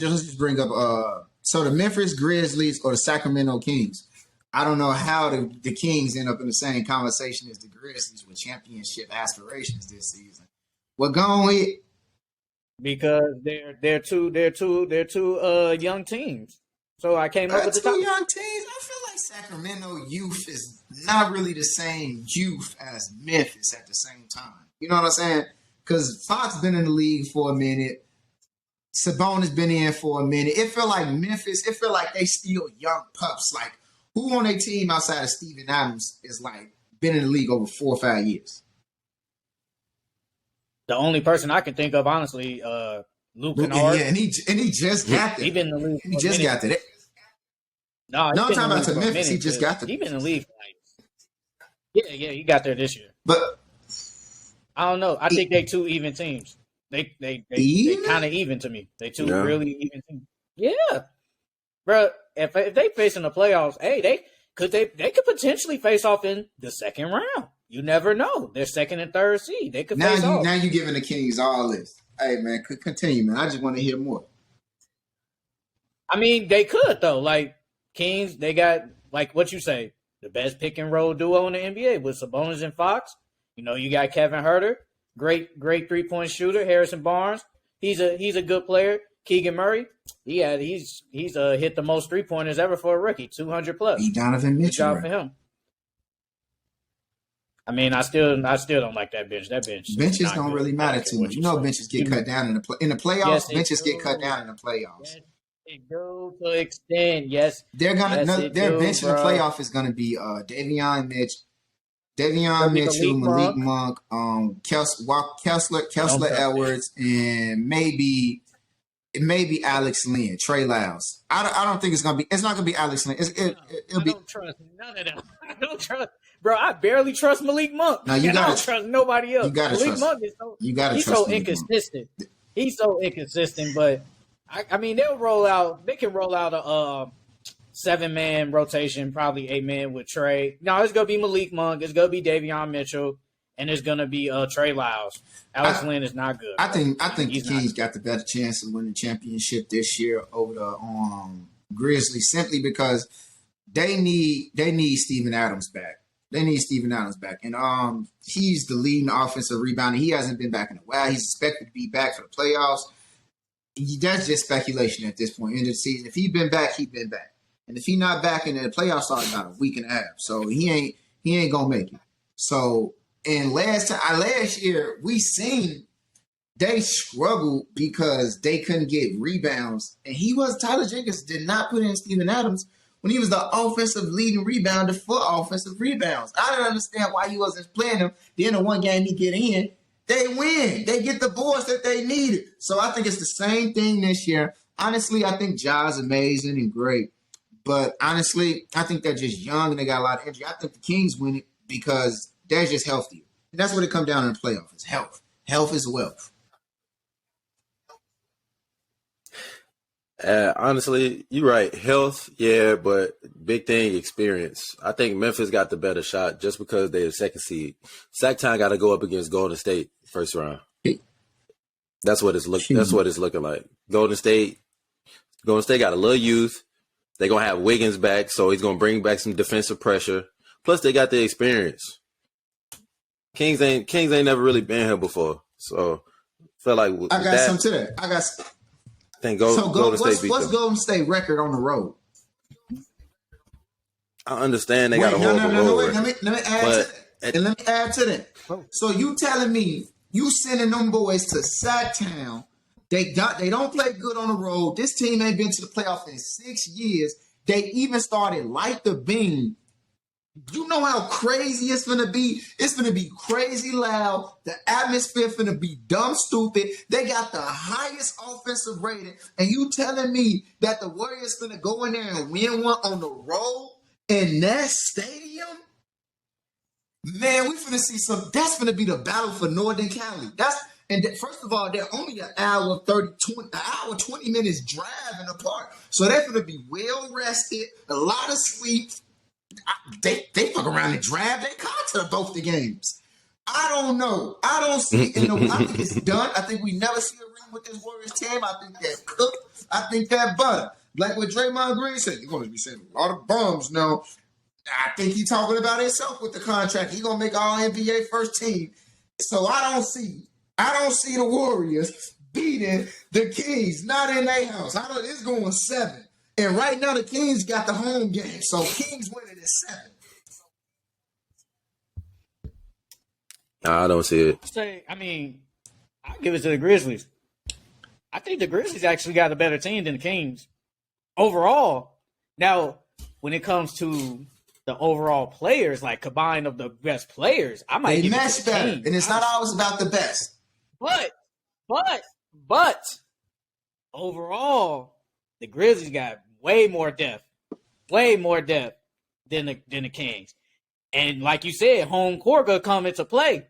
just bring up so the Memphis Grizzlies or the Sacramento Kings. I don't know how the Kings end up in the same conversation as the Grizzlies with championship aspirations this season. Well, go on with because they're two young teams. So I came up with the two top. young teams. I feel like Sacramento youth is not really the same youth as Memphis at the same time. You know what I'm saying? Because Fox been in the league for a minute. Sabonis been in for a minute. It feel like Memphis. It feel like they still young pups. Like who on their team outside of Steven Adams is like been in the league over 4 or 5 years? The only person I can think of, honestly, Luke Kennard. Yeah, and he just got there. He been in the league. He just got there. No, I'm talking about to Memphis. He just got there. He been in the league. Yeah, he got there this year. But I don't know. I think they two even teams. They kind of even to me. They two really even teams. Yeah, bro. If they face in the playoffs, hey, they could potentially face off in the second round. You never know. They're second and third seed. They could face off. Now you giving the Kings all this. Hey man, continue, man. I just want to hear more. I mean, they could though. Like Kings, they got like what you say, the best pick and roll duo in the NBA with Sabonis and Fox. You know, you got Kevin Huerter, great 3-point shooter. Harrison Barnes, he's a good player. Keegan Murray, he's hit the most 3-pointers ever for a rookie, 200 plus. Donovan Mitchell. Good job for him. I mean, I still don't like that bench. That benches don't really matter too much. You know, benches get cut down in the playoffs. Yes, benches get cut down in the playoffs. Yes, they do to extend. Yes, their bench in the playoff is gonna be Davion Mitchell, Malik Monk, Kessler Edwards, and maybe Alex Lynn, Trey Lyles. I don't think it's gonna be. It's not gonna be Alex Lynn. It'll be. I don't trust none of them. I don't trust. Bro, I barely trust Malik Monk. No, you gotta I don't trust nobody else. You gotta Malik trust. Monk is he's so inconsistent. He's so inconsistent, but I mean they can roll out a 7-man rotation, probably 8-man with Trey. No, it's gonna be Malik Monk, it's gonna be Davion Mitchell, and it's gonna be Trey Lyles. Alex Lynn is not good. I think the Kings got the better chance of winning the championship this year over the Grizzlies simply because they need Steven Adams back. They need Steven Adams back. And he's the leading offensive rebounder. He hasn't been back in a while. He's expected to be back for the playoffs. That's just speculation at this point in the season. If he's been back, he's been back. And if he's not back in the playoffs, are about a week and a half. So he ain't gonna make it. So and last year we seen they struggled because they couldn't get rebounds. And Tyler Jenkins did not put in Steven Adams when he was the offensive leading rebounder for offensive rebounds. I didn't understand why he wasn't playing him. Then the one game he get in, they win. They get the boards that they needed. So I think it's the same thing this year. Honestly, I think Ja's amazing and great. But honestly, I think they're just young and they got a lot of injury. I think the Kings win it because they're just healthier. And that's what it comes down in the playoffs. It's health. Health is wealth. Honestly, you're right. Health, yeah, but big thing, experience. I think Memphis got the better shot just because they're the second seed. Sac Town got to go up against Golden State first round. That's what it's looking like. Golden State got a little youth. They're gonna have Wiggins back, so he's gonna bring back some defensive pressure. Plus, they got the experience. Kings ain't never really been here before, so felt like I got some to that. I think Golden State. What's Golden State record on the road? I understand they got a horrible road. Wait, let me add to that. So you telling me you sending them boys to Sac Town? They don't play good on the road. This team ain't been to the playoff in 6 years. They even started light the beam. You know how crazy it's going to be? It's going to be crazy loud. The atmosphere going to be dumb stupid. They got the highest offensive rating. And you telling me that the Warriors going to go in there and win one on the road in that stadium? Man, we finna see that's going to be the battle for Northern Cali. First of all, they're only an hour 20 minutes driving apart. So they're going to be well rested, a lot of sleep. They fuck around and drive their car to both the games. I don't know. I don't see I think it's done. I think we never see a ring with this Warriors team. I think that cooked. I think that butter. Like what Draymond Green said, you're going to be saying a lot of bums now. I think he's talking about himself with the contract. He's going to make all NBA first team. So I don't see the Warriors beating the Kings. Not in their house. It's going 7. And right now the Kings got the home game. So Kings winning at 7. I don't see it. I'll give it to the Grizzlies. I think the Grizzlies actually got a better team than the Kings overall. Now, when it comes to the overall players, like combined of the best players, I might give it to the better, Kings. and it's not always about the best. But overall, the Grizzlies got way more depth than the Kings. And like you said, home court gonna come into play.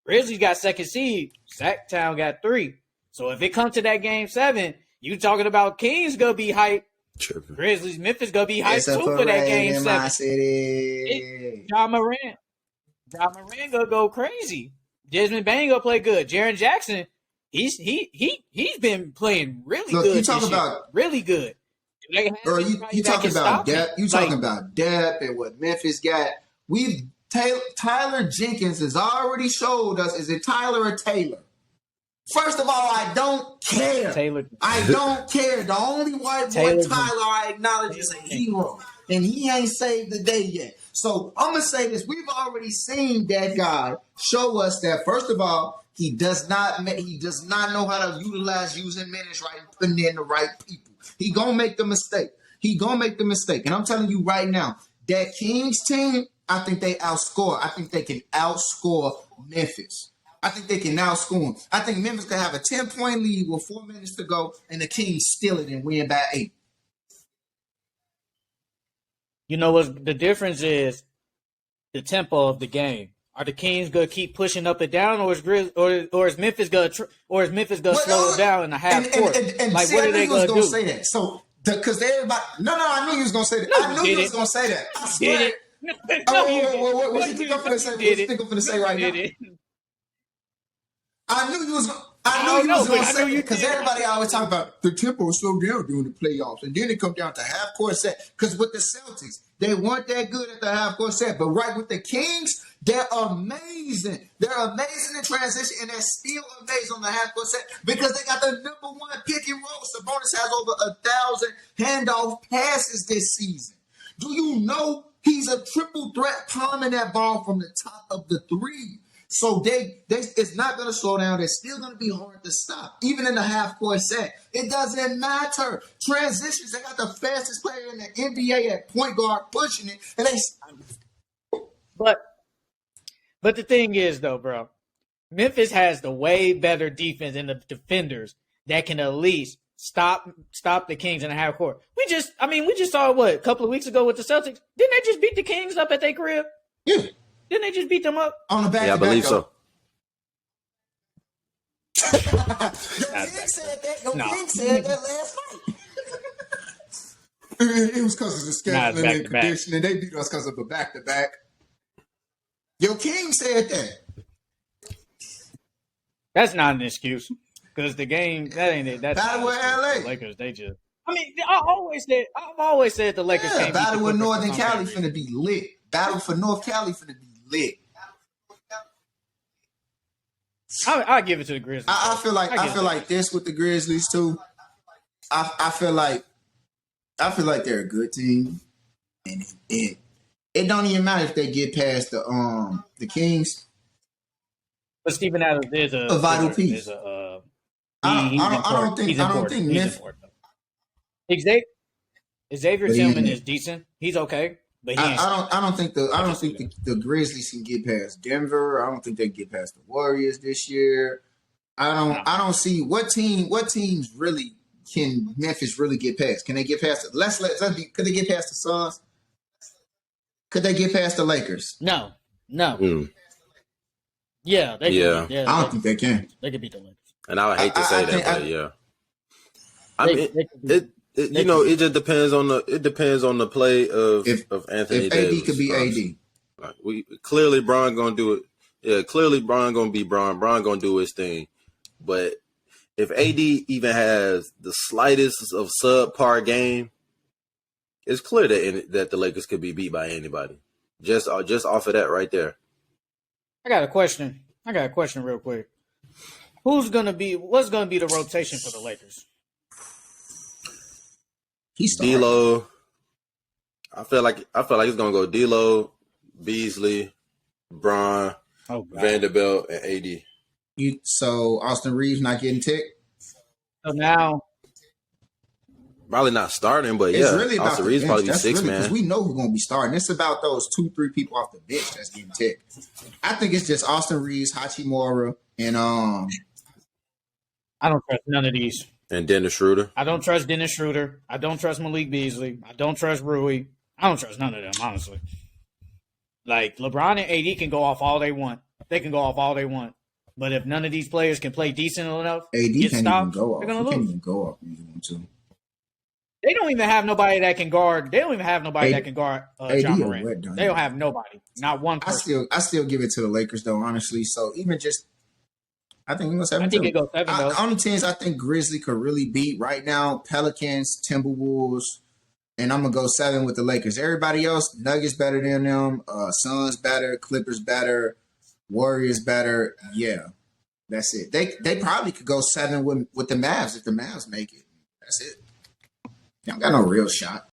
Grizzlies got second seed. Sacktown got 3. So if it comes to that game 7, you talking about Kings gonna be hyped. Tripping. Grizzlies, Memphis gonna be hyped too for that game 7. John Morant gonna go crazy. Desmond Bain gonna play good. Jaren Jackson, he's been playing really good. You talk about really good. Or you talking about depth? You talking about depth and what Memphis got? Tyler Jenkins has already showed us. Is it Tyler or Taylor? First of all, I don't care. I don't care. The only white boy Tyler I acknowledge is a hero, and he ain't saved the day yet. So I'm gonna say this: we've already seen that guy show us that. First of all, he does not know how to utilize using minutes right and putting in the right people. He gonna make the mistake. And I'm telling you right now, that Kings team, I think they outscore. I think they can outscore Memphis. I think they can outscore them. I think Memphis can have a 10-point lead with 4 minutes to go, and the Kings steal it and win by 8. You know what the difference is? The tempo of the game. Are the Kings gonna keep pushing up and down, or is Memphis gonna slow it down in the half court? And like, see, what I are knew they you was gonna do? Say that. So, because everybody, I knew you was gonna say that. I knew you was gonna say that. I swear. What you think I'm gonna say? What you think I'm gonna say right now? I knew you was gonna say it because everybody always talk about the tempo is so down during the playoffs, and then it come down to half court set. Because with the Celtics, they weren't that good at the half court set, but right with the Kings, they're amazing. They're amazing in transition, and they're still amazing on the half court set because they got the number 1 pick and roll. Sabonis has over 1,000 handoff passes this season. Do you know he's a triple threat, palming that ball from the top of the 3? So it's not going to slow down. It's still going to be hard to stop, even in the half-court set. It doesn't matter. Transitions, they got the fastest player in the NBA at point guard pushing it. And But the thing is, though, bro, Memphis has the way better defense and the defenders that can at least stop the Kings in the half court. We just saw a couple of weeks ago with the Celtics. Didn't they just beat the Kings up at their crib? Yeah. Didn't they just beat them up? On the back. Yeah, I believe so. King said that last night. It was because of the scheduling and conditioning. They beat us because of a back-to-back. Your King said that. That's not an excuse. Because the game, that ain't it. That's Battle with LA. The Lakers, they just. I've always said the Lakers can't beat Battle with Northern Cali finna finna be lit. Battle for North Cali finna be lit. I'll give it to the Grizzlies. I feel like this with the Grizzlies too. I feel like they're a good team, and it don't even matter if they get past the Kings. But Steven Adams is a vital piece. I don't think Memphis. Xavier Tillman is decent. He's okay. But I don't think the Grizzlies can get past Denver. I don't think they can get past the Warriors this year. I don't see what teams really can Memphis really get past. Can they get past it? Could they get past the Suns? Could they get past the Lakers? No. Yeah. I don't think they can. They could beat the Lakers. And I would hate to say that, but yeah. It just depends on the play of Anthony Davis. AD could be AD. Clearly Bron gonna do it. Yeah, clearly Bron gonna be Bron. Bron gonna do his thing. But if AD even has the slightest of subpar game, it's clear that the Lakers could be beat by anybody. Just off of that right there. I got a question real quick. What's gonna be the rotation for the Lakers? D'Lo. I feel like it's gonna go D'Lo, Beasley, Bron, Vanderbilt, and AD. So Austin Reeves not getting ticked? So now probably not starting, but it's really about Austin the Reeves bench. probably That's six really, man. Because we know who's gonna be starting. It's about those 2-3 people off the bench that's getting ticked. I think it's just Austin Reeves, Hachimura, and I don't trust none of these. And Dennis Schroeder. I don't trust Dennis Schroeder. I don't trust Malik Beasley. I don't trust Rui. I don't trust none of them, honestly. Like, LeBron and AD can go off all they want. They can go off all they want. But if none of these players can play decent enough, AD get can't stopped, even go off. they're going He to can't lose. even go off if you want to. They don't even have nobody that can guard. They don't even have nobody that can guard John Morant. They don't have nobody. Not one person. I still give it to the Lakers, though, honestly. So even just, I think we go 7. I think it goes 7, though. On the teams I think Grizzly could really beat right now, Pelicans, Timberwolves, and I'm going to go 7 with the Lakers. Everybody else, Nuggets better than them, Suns better, Clippers better, Warriors better. Yeah, that's it. They probably could go 7 with the Mavs if the Mavs make it. That's it. They don't got no real shot.